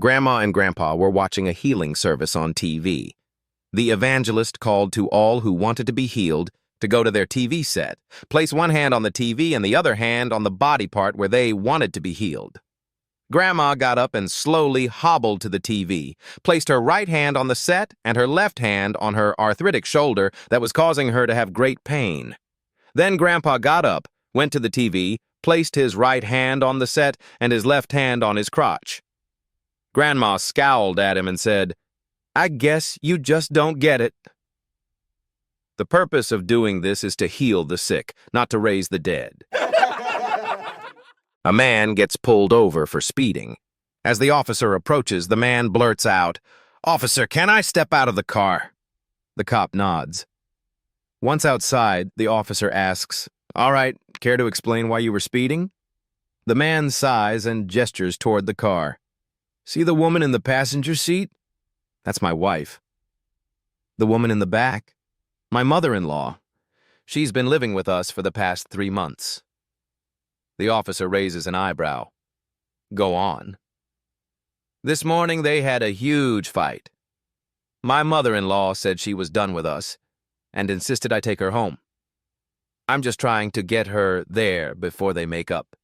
Grandma and Grandpa were watching a healing service on TV. The evangelist called to all who wanted to be healed to go to their TV set, place one hand on the TV and the other hand on the body part where they wanted to be healed. Grandma got up and slowly hobbled to the TV, placed her right hand on the set and her left hand on her arthritic shoulder that was causing her to have great pain. Then Grandpa got up, went to the TV, placed his right hand on the set and his left hand on his crotch. Grandma scowled at him and said, "I guess you just don't get it." The purpose of doing this is to heal the sick, not to raise the dead. A man gets pulled over for speeding. As the officer approaches, the man blurts out, "Officer, can I step out of the car?" The cop nods. Once outside, the officer asks, "All right, care to explain why you were speeding?" The man sighs and gestures toward the car. "See the woman in the passenger seat? That's my wife." "The woman in the back? My mother-in-law. She's been living with us for the past 3 months." The officer raises an eyebrow. "Go on." "This morning they had a huge fight. My mother-in-law said she was done with us and insisted I take her home. I'm just trying to get her there before they make up.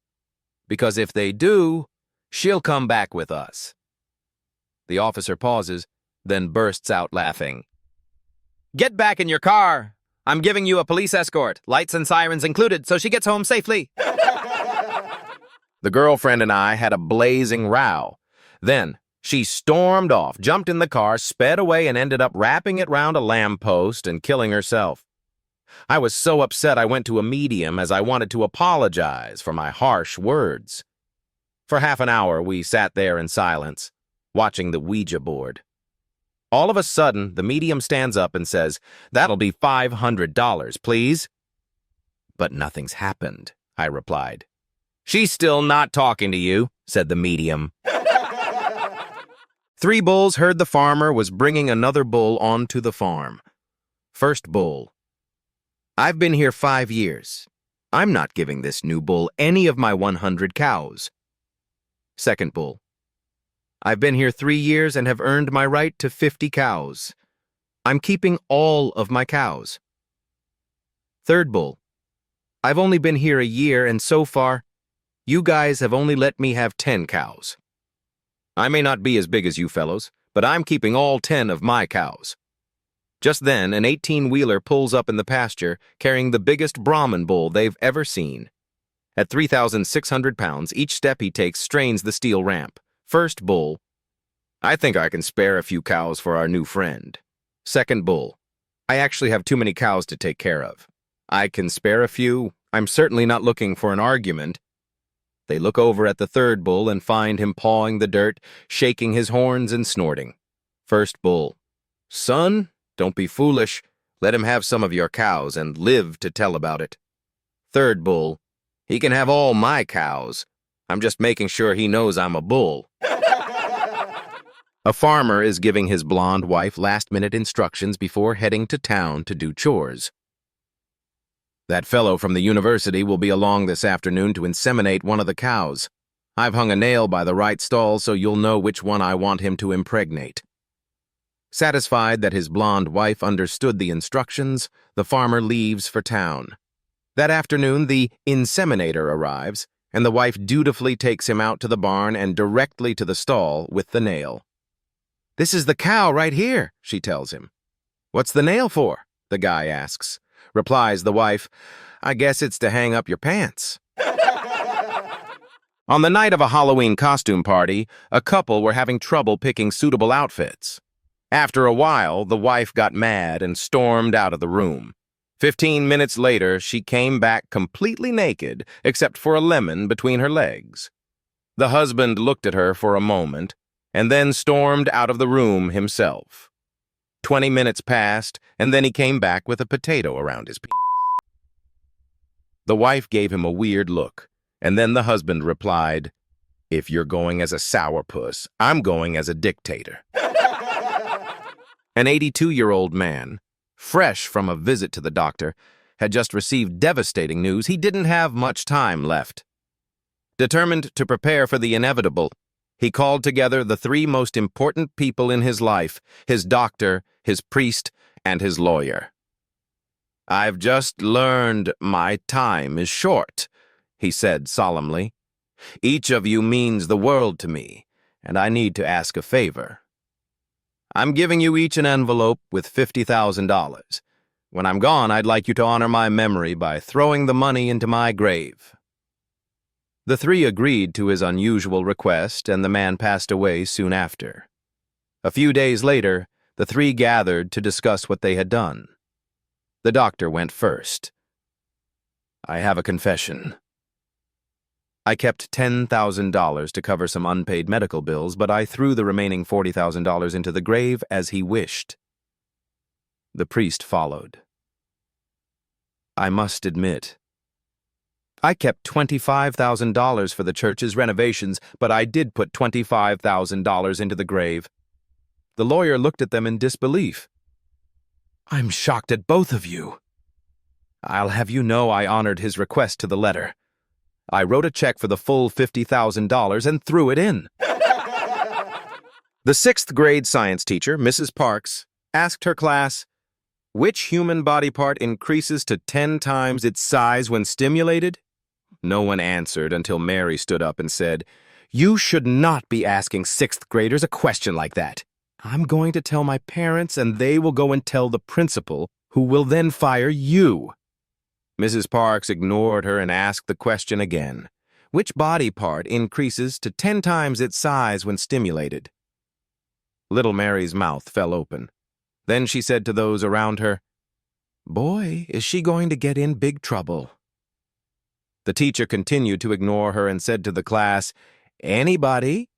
Because if they do, she'll come back with us." The officer pauses, then bursts out laughing. "Get back in your car. I'm giving you a police escort, lights and sirens included, so she gets home safely." The girlfriend and I had a blazing row. Then she stormed off, jumped in the car, sped away, and ended up wrapping it round a lamppost and killing herself. I was so upset I went to a medium as I wanted to apologize for my harsh words. For half an hour, we sat there in silence, watching the Ouija board. All of a sudden, the medium stands up and says, "That'll be $500, please." "But nothing's happened," I replied. "She's still not talking to you," said the medium. 3 bulls heard the farmer was bringing another bull onto the farm. First bull: "I've been here 5 years. I'm not giving this new bull any of my 100 cows. Second bull: "I've been here 3 years and have earned my right to 50 cows. I'm keeping all of my cows. Third bull: "I've only been here a year and so far, you guys have only let me have 10 cows. I may not be as big as you fellows, but I'm keeping all 10 of my cows." Just then, an 18-wheeler pulls up in the pasture carrying the biggest Brahman bull they've ever seen. At 3,600 pounds, each step he takes strains the steel ramp. First bull: "I think I can spare a few cows for our new friend." Second bull: "I actually have too many cows to take care of. I can spare a few. I'm certainly not looking for an argument." They look over at the third bull and find him pawing the dirt, shaking his horns and snorting. First bull: "Son, don't be foolish. Let him have some of your cows and live to tell about it." Third bull: "He can have all my cows. I'm just making sure he knows I'm a bull." A farmer is giving his blonde wife last-minute instructions before heading to town to do chores. "That fellow from the university will be along this afternoon to inseminate one of the cows. I've hung a nail by the right stall so you'll know which one I want him to impregnate." Satisfied that his blonde wife understood the instructions, the farmer leaves for town. That afternoon, the inseminator arrives, and the wife dutifully takes him out to the barn and directly to the stall with the nail. "This is the cow right here," she tells him. "What's the nail for?" the guy asks. Replies the wife, "I guess it's to hang up your pants." On the night of a Halloween costume party, a couple were having trouble picking suitable outfits. After a while, the wife got mad and stormed out of the room. 15 minutes later, she came back completely naked, except for a lemon between her legs. The husband looked at her for a moment, and then stormed out of the room himself. 20 minutes passed, and then he came back with a potato around his penis. The wife gave him a weird look, and then the husband replied, "If you're going as a sourpuss, I'm going as a dictator." An 82-year-old man, fresh from a visit to the doctor, had just received devastating news he didn't have much time left. Determined to prepare for the inevitable, He called together the three most important people in his life, his doctor, his priest, and his lawyer. "I've just learned my time is short," he said solemnly. "Each of you means the world to me, and I need to ask a favor. I'm giving you each an envelope with $50,000. When I'm gone, I'd like you to honor my memory by throwing the money into my grave." The three agreed to his unusual request, and the man passed away soon after. A few days later, the three gathered to discuss what they had done. The doctor went first. "I have a confession. I kept $10,000 to cover some unpaid medical bills, but I threw the remaining $40,000 into the grave as he wished." The priest followed. "I must admit, I kept $25,000 for the church's renovations, but I did put $25,000 into the grave." The lawyer looked at them in disbelief. "I'm shocked at both of you. I'll have you know I honored his request to the letter. I wrote a check for the full $50,000 and threw it in." The sixth-grade science teacher, Mrs. Parks, asked her class, "Which human body part increases to 10 times its size when stimulated?" No one answered until Mary stood up and said, "You should not be asking sixth graders a question like that. I'm going to tell my parents, and they will go and tell the principal, who will then fire you." Mrs. Parks ignored her and asked the question again. "Which body part increases to 10 times its size when stimulated?" Little Mary's mouth fell open. Then she said to those around her, "Boy, is she going to get in big trouble." The teacher continued to ignore her and said to the class, "Anybody?"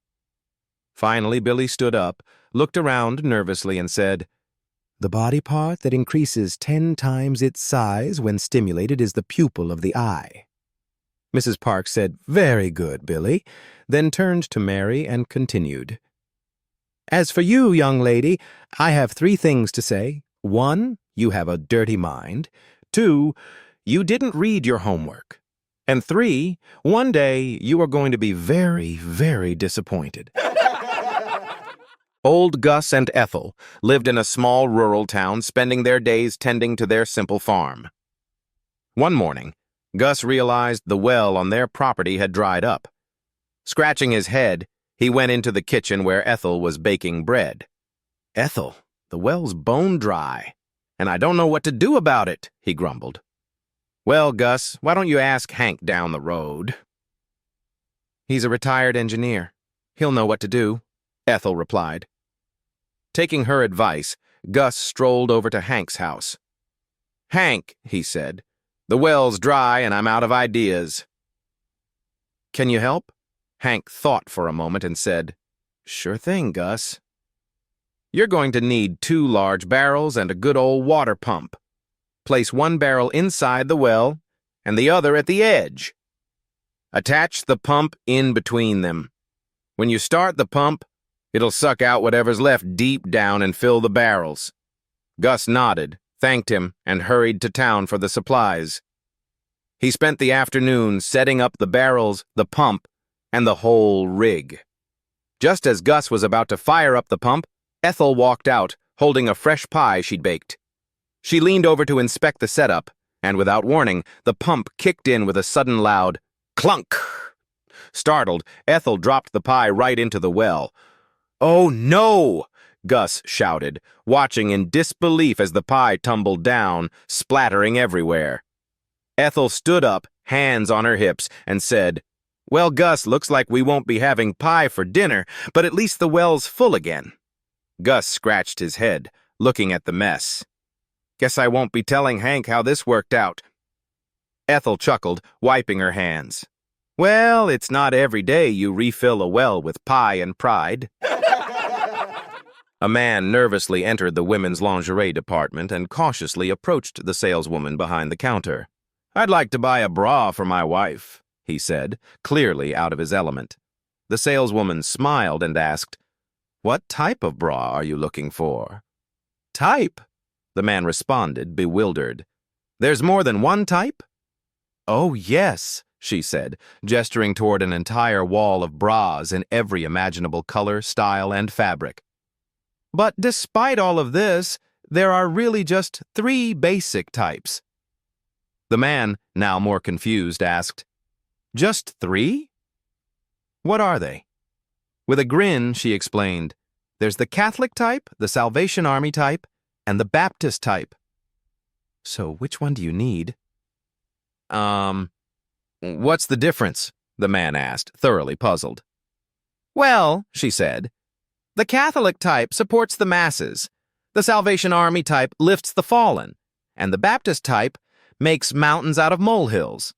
Finally, Billy stood up, looked around nervously, and said, "The body part that increases 10 times its size when stimulated is the pupil of the eye." Mrs. Parks said, "Very good, Billy," then turned to Mary and continued, "As for you, young lady, I have 3 things to say. 1, you have a dirty mind. 2, you didn't read your homework. And 3, one day you are going to be very, very disappointed." Old Gus and Ethel lived in a small rural town, spending their days tending to their simple farm. One morning, Gus realized the well on their property had dried up. Scratching his head, he went into the kitchen where Ethel was baking bread. "Ethel, the well's bone dry, and I don't know what to do about it," he grumbled. "Well, Gus, why don't you ask Hank down the road?" "He's a retired engineer. He'll know what to do," Ethel replied. Taking her advice, Gus strolled over to Hank's house. "Hank," he said, "the well's dry and I'm out of ideas." "Can you help?" Hank thought for a moment and said, "Sure thing, Gus. You're going to need 2 large barrels and a good old water pump. Place 1 barrel inside the well and the other at the edge. Attach the pump in between them. When you start the pump, it'll suck out whatever's left deep down and fill the barrels." Gus nodded, thanked him, and hurried to town for the supplies. He spent the afternoon setting up the barrels, the pump, and the whole rig. Just as Gus was about to fire up the pump, Ethel walked out, holding a fresh pie she'd baked. She leaned over to inspect the setup, and without warning, the pump kicked in with a sudden loud clunk. Startled, Ethel dropped the pie right into the well. "Oh, no!" Gus shouted, watching in disbelief as the pie tumbled down, splattering everywhere. Ethel stood up, hands on her hips, and said, "Well, Gus, looks like we won't be having pie for dinner, but at least the well's full again." Gus scratched his head, looking at the mess. "Guess I won't be telling Hank how this worked out." Ethel chuckled, wiping her hands. "Well, it's not every day you refill a well with pie and pride." A man nervously entered the women's lingerie department and cautiously approached the saleswoman behind the counter. "I'd like to buy a bra for my wife," he said, clearly out of his element. The saleswoman smiled and asked, "What type of bra are you looking for?" "Type?" the man responded, bewildered. "There's more than one type?" "Oh, yes," she said, gesturing toward an entire wall of bras in every imaginable color, style, and fabric. But despite all of this, there are really just 3 basic types. The man, now more confused, asked, "Just 3? What are they?" With a grin, she explained, "There's the Catholic type, the Salvation Army type, and the Baptist type." "So which one do you need?" What's the difference?" the man asked, thoroughly puzzled. "Well," she said, "the Catholic type supports the masses, the Salvation Army type lifts the fallen, and the Baptist type makes mountains out of molehills."